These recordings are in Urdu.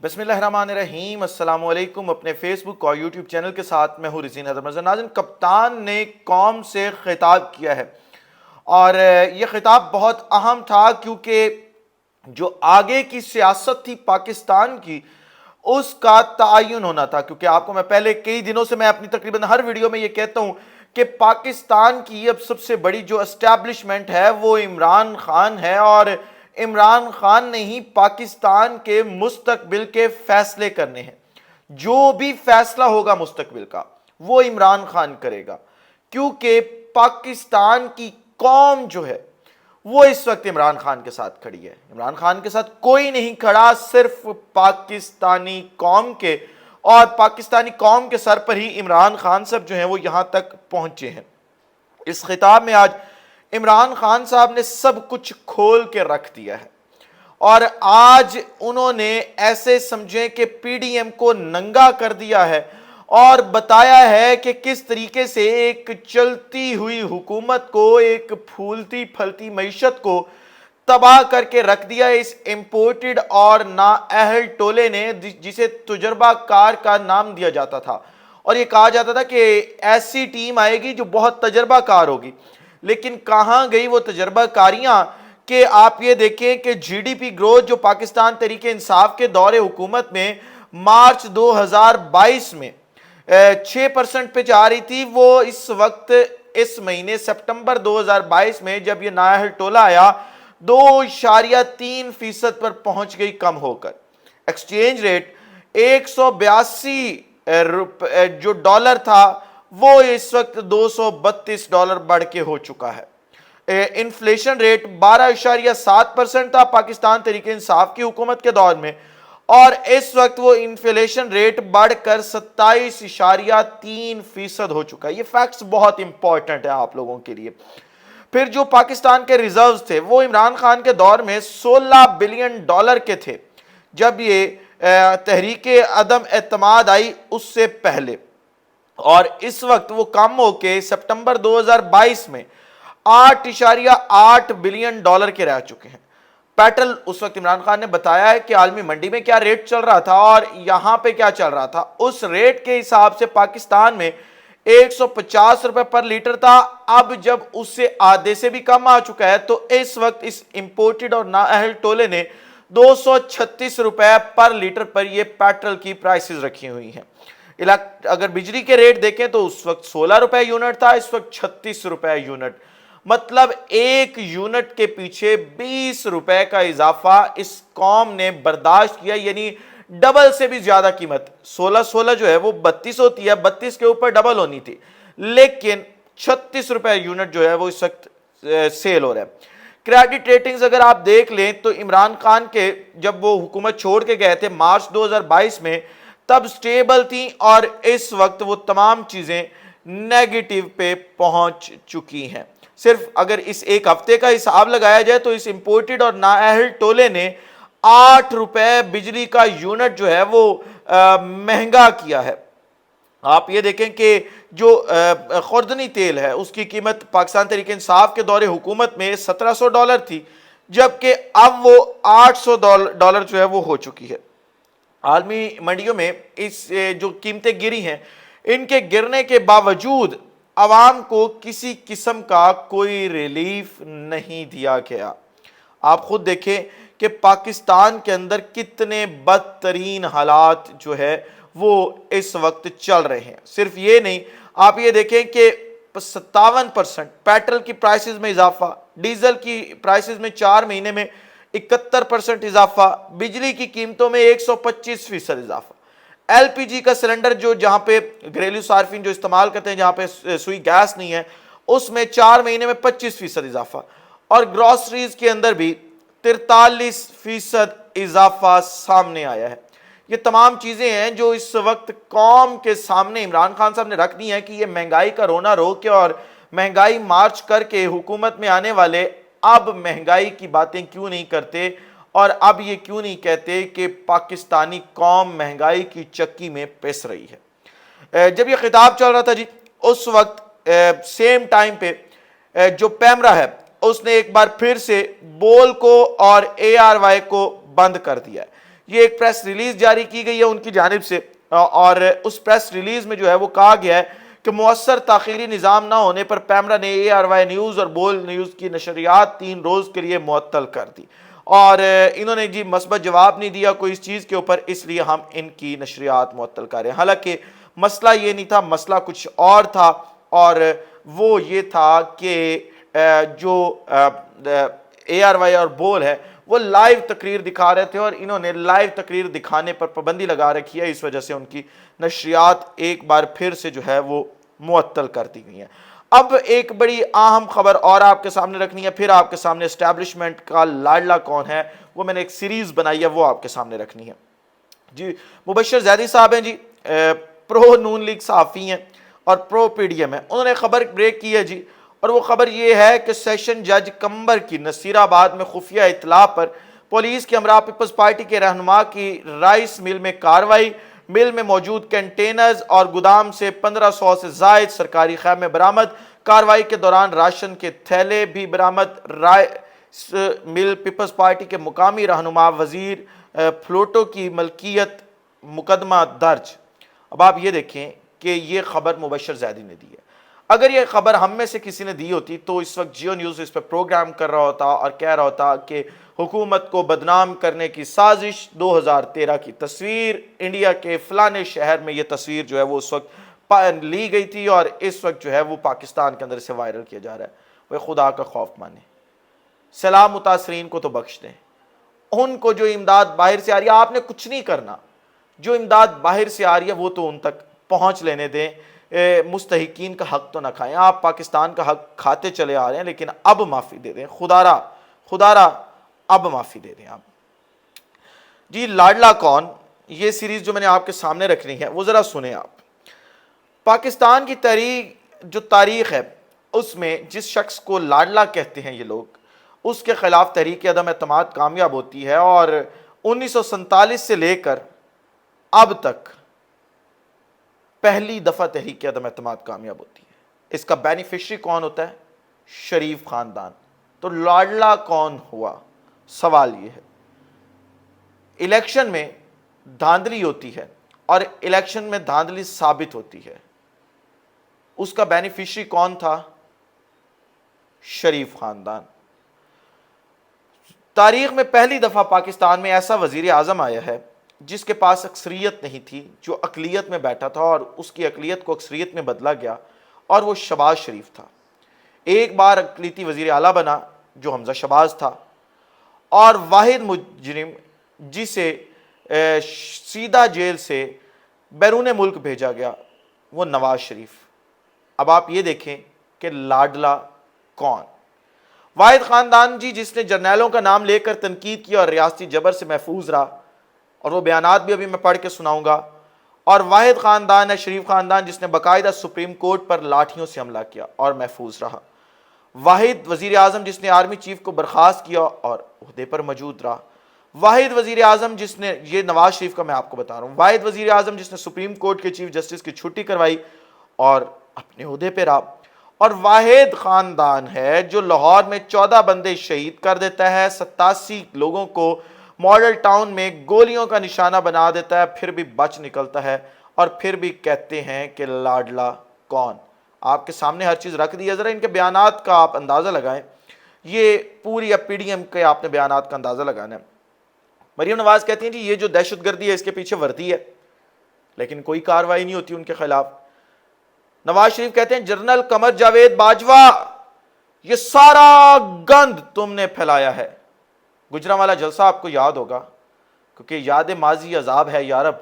بسم اللہ الرحمن الرحیم۔ السلام علیکم۔ اپنے فیس بک اور یوٹیوب چینل کے ساتھ میں ہوں رزین حیدر مرزا۔ ناظرین، کپتان نے قوم سے خطاب کیا ہے اور یہ خطاب بہت اہم تھا کیونکہ جو آگے کی سیاست تھی پاکستان کی اس کا تعین ہونا تھا، کیونکہ آپ کو میں پہلے کئی دنوں سے میں اپنی تقریباً ہر ویڈیو میں یہ کہتا ہوں کہ پاکستان کی اب سب سے بڑی جو اسٹیبلشمنٹ ہے وہ عمران خان ہے، اور عمران خان نے ہی پاکستان کے مستقبل کے فیصلے کرنے ہیں۔ جو بھی فیصلہ ہوگا مستقبل کا وہ عمران خان کرے گا، کیونکہ پاکستان کی قوم جو ہے وہ اس وقت عمران خان کے ساتھ کھڑی ہے۔ عمران خان کے ساتھ کوئی نہیں کھڑا، صرف پاکستانی قوم کے، اور پاکستانی قوم کے سر پر ہی عمران خان صاحب جو ہیں وہ یہاں تک پہنچے ہیں۔ اس خطاب میں آج عمران خان صاحب نے سب کچھ کھول کے رکھ دیا ہے، اور آج انہوں نے ایسے سمجھیں کہ پی ڈی ایم کو ننگا کر دیا ہے اور بتایا ہے کہ کس طریقے سے ایک چلتی ہوئی حکومت کو، ایک پھولتی پھلتی معیشت کو تباہ کر کے رکھ دیا اس امپورٹڈ اور نااہل ٹولے نے، جسے تجربہ کار کا نام دیا جاتا تھا، اور یہ کہا جاتا تھا کہ ایسی ٹیم آئے گی جو بہت تجربہ کار ہوگی۔ لیکن کہاں گئی وہ تجربہ کاریاں کہ آپ یہ دیکھیں کہ جی ڈی پی گروتھ جو پاکستان تحریک انصاف کے دور حکومت میں مارچ 2022 میں 6% پہ جا رہی تھی، وہ اس وقت اس مہینے سپٹمبر 2022 میں جب یہ نااہل ٹولہ آیا 2.3% پر پہنچ گئی کم ہو کر۔ ایکسچینج ریٹ 182 جو ڈالر تھا وہ اس وقت $232 بڑھ کے ہو چکا ہے۔ انفلیشن ریٹ 12.7% تھا پاکستان تحریک انصاف کی حکومت کے دور میں، اور اس وقت وہ انفلیشن ریٹ بڑھ کر 27.3% ہو چکا ہے۔ یہ فیکٹس بہت امپورٹنٹ ہے آپ لوگوں کے لیے۔ پھر جو پاکستان کے ریزروز تھے وہ عمران خان کے دور میں $16 بلین کے تھے جب یہ تحریک عدم اعتماد آئی اس سے پہلے، اور اس وقت وہ کم ہو کے سپٹمبر 2022 میں $8.8 بلین کے رہ چکے ہیں۔ پیٹرول اس وقت عمران خان نے بتایا ہے کہ عالمی منڈی میں کیا ریٹ چل رہا تھا اور یہاں پہ کیا چل رہا تھا، اس ریٹ کے حساب سے پاکستان میں $150 پر لیٹر تھا۔ اب جب اس سے آدھے سے بھی کم آ چکا ہے تو اس وقت اس امپورٹڈ اور نااہل ٹولے نے $236 پر لیٹر پر یہ پیٹرول کی پرائسز رکھی ہوئی ہیں۔ اگر بجلی کے ریٹ دیکھیں تو اس وقت $16 یونٹ تھا، اس وقت $36 یونٹ، مطلب ایک یونٹ کے پیچھے $20 کا اضافہ اس قوم نے برداشت کیا، یعنی ڈبل سے بھی زیادہ قیمت۔ 16 جو ہے وہ 32 ہوتی ہے، 32 کے اوپر ڈبل ہونی تھی، لیکن $36 یونٹ جو ہے وہ اس وقت سیل ہو رہا ہے۔ کریڈٹ ریٹنگز اگر آپ دیکھ لیں تو عمران خان کے جب وہ حکومت چھوڑ کے گئے تھے مارچ 2022 میں تب سٹیبل تھیں، اور اس وقت وہ تمام چیزیں نیگیٹو پہ پہنچ چکی ہیں۔ صرف اگر اس ایک ہفتے کا حساب لگایا جائے تو اس امپورٹڈ اور نااہل ٹولے نے $8 بجلی کا یونٹ جو ہے وہ مہنگا کیا ہے۔ آپ یہ دیکھیں کہ جو خوردنی تیل ہے اس کی قیمت پاکستان تحریک انصاف کے دور حکومت میں $1700 تھی، جبکہ اب وہ $800 جو ہے وہ ہو چکی ہے۔ عالمی منڈیوں میں اس جو قیمتیں گری ہیں، ان کے گرنے کے باوجود عوام کو کسی قسم کا کوئی ریلیف نہیں دیا گیا۔ آپ خود دیکھیں کہ پاکستان کے اندر کتنے بدترین حالات جو ہے وہ اس وقت چل رہے ہیں۔ صرف یہ نہیں، آپ یہ دیکھیں کہ 57% پیٹرول کی پرائسز میں اضافہ، ڈیزل کی پرائسز میں 4 مہینے میں 71% اضافہ، بجلی کی قیمتوں میں 125% اضافہ، ایل پی جی کا سلنڈر جو جہاں پہ گھریلو صارفین جو استعمال کرتے ہیں، جہاں پہ سوئی گیس نہیں ہے، اس میں 4 مہینے میں 25% اضافہ، اور گروسریز کے اندر بھی 43% اضافہ سامنے آیا ہے۔ یہ تمام چیزیں ہیں جو اس وقت قوم کے سامنے عمران خان صاحب نے رکھ دی ہیں کہ یہ مہنگائی کا رونا رو کے اور مہنگائی مارچ کر کے حکومت میں آنے والے اب مہنگائی کی باتیں کیوں نہیں کرتے، اور اب یہ کیوں نہیں کہتے کہ پاکستانی قوم مہنگائی کی چکی میں پس رہی ہے۔ جب یہ خطاب چل رہا تھا جی، اس وقت سیم ٹائم پہ جو پیمرا ہے اس نے ایک بار پھر سے بول کو اور اے آر وائی کو بند کر دیا ہے، یہ ایک پریس ریلیز جاری کی گئی ہے ان کی جانب سے، اور اس پریس ریلیز میں جو ہے وہ کہا گیا ہے کہ مؤثر تاخیری نظام نہ ہونے پر پیمرا نے ARY نیوز اور بول نیوز کی نشریات 3 روز کے لیے معطل کر دی، اور انہوں نے مثبت جواب نہیں دیا کوئی اس چیز کے اوپر، اس لیے ہم ان کی نشریات معطل کر رہے ہیں۔ حالانکہ مسئلہ یہ نہیں تھا، مسئلہ کچھ اور تھا، اور وہ یہ تھا کہ جو ARY اور بول ہے وہ لائیو تقریر دکھا رہے تھے، اور انہوں نے لائیو تقریر دکھانے پر پابندی لگا رکھی ہے، اس وجہ سے ان کی نشریات ایک بار پھر سے جو ہے وہ معطل کر دی گئی ہیں۔ اب ایک بڑی اہم خبر اور آپ کے سامنے رکھنی ہے، پھر آپ کے سامنے اسٹیبلشمنٹ کا لاڈلا کون ہے، وہ میں نے ایک سیریز بنائی ہے، وہ آپ کے سامنے رکھنی ہے۔ جی مبشر زیدی صاحب ہیں، جی پرو نون لیگ صحافی ہیں اور پرو PDM ہیں، انہوں نے خبر بریک کی ہے جی، اور وہ خبر یہ ہے کہ سیشن جج کمبر کی نصیر آباد میں خفیہ اطلاع پر پولیس کے ہمراہ پیپلز پارٹی کے رہنما کی رائس مل میں کارروائی، مل میں موجود کنٹینرز اور گودام سے 1500 سے زائد سرکاری خیمے برآمد، کارروائی کے دوران راشن کے تھیلے بھی برآمد، رائس مل پیپلز پارٹی کے مقامی رہنما وزیر فلوٹو کی ملکیت مقدمہ درج۔ اب آپ یہ دیکھیں کہ یہ خبر مبشر زیدی نے دی ہے، اگر یہ خبر ہم میں سے کسی نے دی ہوتی تو اس وقت جیو نیوز اس پہ پروگرام کر رہا ہوتا اور کہہ رہا ہوتا کہ حکومت کو بدنام کرنے کی سازش، 2013 کی تصویر، انڈیا کے فلانے شہر میں یہ تصویر جو ہے وہ اس وقت لی گئی تھی، اور اس وقت جو ہے وہ پاکستان کے اندر سے وائرل کیا جا رہا ہے۔ وہ خدا کا خوف مانے، سیلاب متاثرین کو تو بخش دیں، ان کو جو امداد باہر سے آ رہی ہے آپ نے کچھ نہیں کرنا، جو امداد باہر سے آ رہی ہے وہ تو ان تک پہنچ لینے دیں، مستحقین کا حق تو نہ کھائیں۔ آپ پاکستان کا حق کھاتے چلے آ رہے ہیں، لیکن اب معافی دے دیں، خدارا اب معافی دے دیں آپ۔ جی لاڈلا کون، یہ سیریز جو میں نے آپ کے سامنے رکھنی ہے وہ ذرا سنیں آپ۔ پاکستان کی تاریخ ہے اس میں جس شخص کو لاڈلا کہتے ہیں یہ لوگ، اس کے خلاف تحریک عدم اعتماد کامیاب ہوتی ہے، اور 1947 سے لے کر اب تک پہلی دفعہ تحریک عدم اعتماد کامیاب ہوتی ہے۔ اس کا بینیفیشری کون ہوتا ہے؟ شریف خاندان۔ تو لاڈلا کون ہوا؟ سوال یہ ہے، الیکشن میں دھاندلی ہوتی ہے اور الیکشن میں دھاندلی ثابت ہوتی ہے، اس کا بینیفیشری کون تھا؟ شریف خاندان۔ تاریخ میں پہلی دفعہ پاکستان میں ایسا وزیر اعظم آیا ہے جس کے پاس اکثریت نہیں تھی، جو اقلیت میں بیٹھا تھا اور اس کی اقلیت کو اکثریت میں بدلا گیا، اور وہ شہباز شریف تھا۔ ایک بار اقلیتی وزیر اعلیٰ بنا جو حمزہ شہباز تھا، اور واحد مجرم جسے سیدھا جیل سے بیرون ملک بھیجا گیا وہ نواز شریف۔ اب آپ یہ دیکھیں کہ لاڈلا کون؟ واحد خاندان جی جس نے جرنیلوں کا نام لے کر تنقید کی اور ریاستی جبر سے محفوظ رہا، اور وہ بیانات بھی ابھی میں پڑھ کے سناؤں گا۔ اور واحد خاندان ہے شریف خاندان جس نے باقاعدہ سپریم کورٹ پر لاٹھیوں سے حملہ کیا اور محفوظ رہا۔ واحد وزیر اعظم جس نے آرمی چیف کو برخاست کیا اور عہدے پر موجود رہا۔ واحد وزیر اعظم جس نے، یہ نواز شریف کا میں آپ کو بتا رہا ہوں، واحد وزیر اعظم جس نے سپریم کورٹ کے چیف جسٹس کی چھٹی کروائی اور اپنے عہدے پہ رہا۔ اور واحد خاندان ہے جو لاہور میں 14 بندے شہید کر دیتا ہے، 87 لوگوں کو ماڈل ٹاؤن میں گولیوں کا نشانہ بنا دیتا ہے، پھر بھی بچ نکلتا ہے، اور پھر بھی کہتے ہیں کہ لاڈلا کون؟ آپ کے سامنے ہر چیز رکھ دی ہے، ذرا ان کے بیانات کا آپ اندازہ لگائیں۔ یہ پوری PDM کے آپ نے بیانات کا اندازہ لگانا ہے۔ مریم نواز کہتی ہیں جی یہ جو دہشت گردی ہے اس کے پیچھے وردی ہے، لیکن کوئی کارروائی نہیں ہوتی ان کے خلاف۔ نواز شریف کہتے ہیں جنرل قمر جاوید باجوہ یہ سارا گند تم نے پھیلایا ہے۔ گجرانوالہ جلسہ آپ کو یاد ہوگا، کیونکہ یاد ماضی عذاب ہے یارب،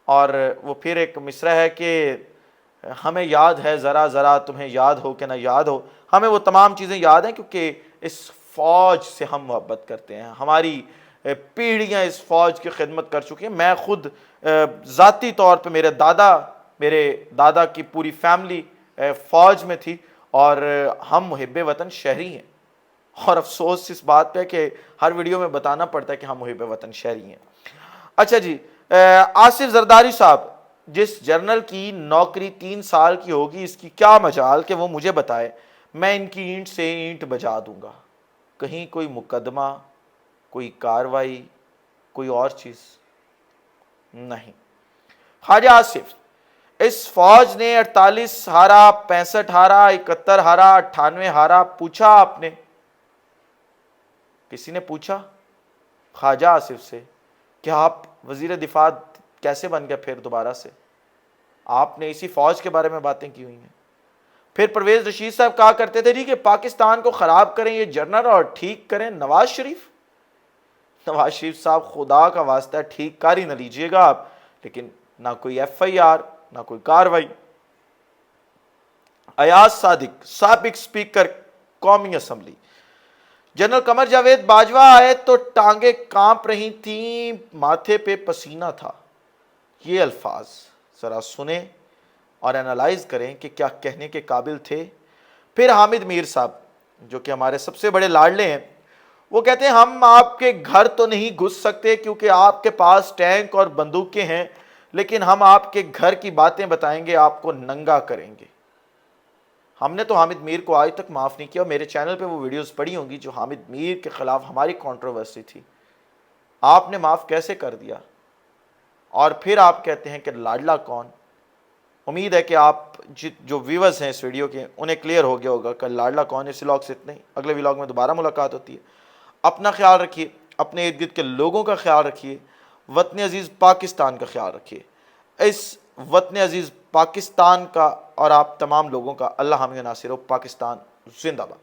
اور وہ پھر ایک مصرع ہے کہ ہمیں یاد ہے ذرا ذرا تمہیں یاد ہو کہ نہ یاد ہو، ہمیں وہ تمام چیزیں یاد ہیں کیونکہ اس فوج سے ہم محبت کرتے ہیں، ہماری پیڑھیاں اس فوج کی خدمت کر چکی ہیں۔ میں خود ذاتی طور پہ میرے دادا کی پوری فیملی فوج میں تھی، اور ہم محب وطن شہری ہیں، اور افسوس اس بات پہ کہ ہر ویڈیو میں بتانا پڑتا ہے کہ ہم محب وطن شہری ہیں۔ اچھا جی، آصف زرداری صاحب جس جرنل کی نوکری 3 سال کی ہوگی، اس کی کیا مجال کہ وہ مجھے بتائے، میں ان کی اینٹ سے اینٹ بجا دوں گا۔ کہیں کوئی مقدمہ، کوئی کاروائی، کوئی اور چیز نہیں. خواجہ آصف, اس فوج نے 48 ہارا, 65 ہارا, 71 ہارا, 98 ہارا, پوچھا آپ نے, کسی نے پوچھا خواجہ آصف سے کہ آپ وزیر دفاع کیسے بن گئے پھر دوبارہ سے؟ آپ نے اسی فوج کے بارے میں باتیں کی ہوئی ہیں. پھر پرویز رشید صاحب کہا کرتے تھے کہ پاکستان کو خراب کریں یہ جنرل اور ٹھیک کریں نواز شریف. نواز شریف صاحب خدا کا واسطہ ٹھیک کاری نہ لیجئے گا آپ, لیکن نہ کوئی ایف آئی آر نہ کوئی کاروائی. ایاز صادق سابق سپیکر قومی اسمبلی, جنرل قمر جاوید باجوہ آئے تو ٹانگیں کانپ رہی تھیں, ماتھے پہ پسینہ تھا. یہ الفاظ ذرا سنیں اور انالائز کریں کہ کیا کہنے کے قابل تھے. پھر حامد میر صاحب جو کہ ہمارے سب سے بڑے لاڈلے ہیں, وہ کہتے ہیں ہم آپ کے گھر تو نہیں گھس سکتے کیونکہ آپ کے پاس ٹینک اور بندوقیں ہیں, لیکن ہم آپ کے گھر کی باتیں بتائیں گے, آپ کو ننگا کریں گے. ہم نے تو حامد میر کو آج تک معاف نہیں کیا, اور میرے چینل پہ وہ ویڈیوز پڑی ہوں گی جو حامد میر کے خلاف ہماری کنٹروورسی تھی. آپ نے معاف کیسے کر دیا؟ اور پھر آپ کہتے ہیں کہ لاڈلا کون. امید ہے کہ آپ جو ویورز ہیں اس ویڈیو کے انہیں کلیئر ہو گیا ہوگا کہ لاڈلا کون. اس ولاگ سے اتنے ہی, اگلے ولاگ میں دوبارہ ملاقات ہوتی ہے. اپنا خیال رکھیے, اپنے ارد گرد کے لوگوں کا خیال رکھیے, وطن عزیز پاکستان کا خیال رکھیے. اس وطن عزیز پاکستان کا اور آپ تمام لوگوں کا اللہ حامی و ناصر ہو. پاکستان زندہ باد.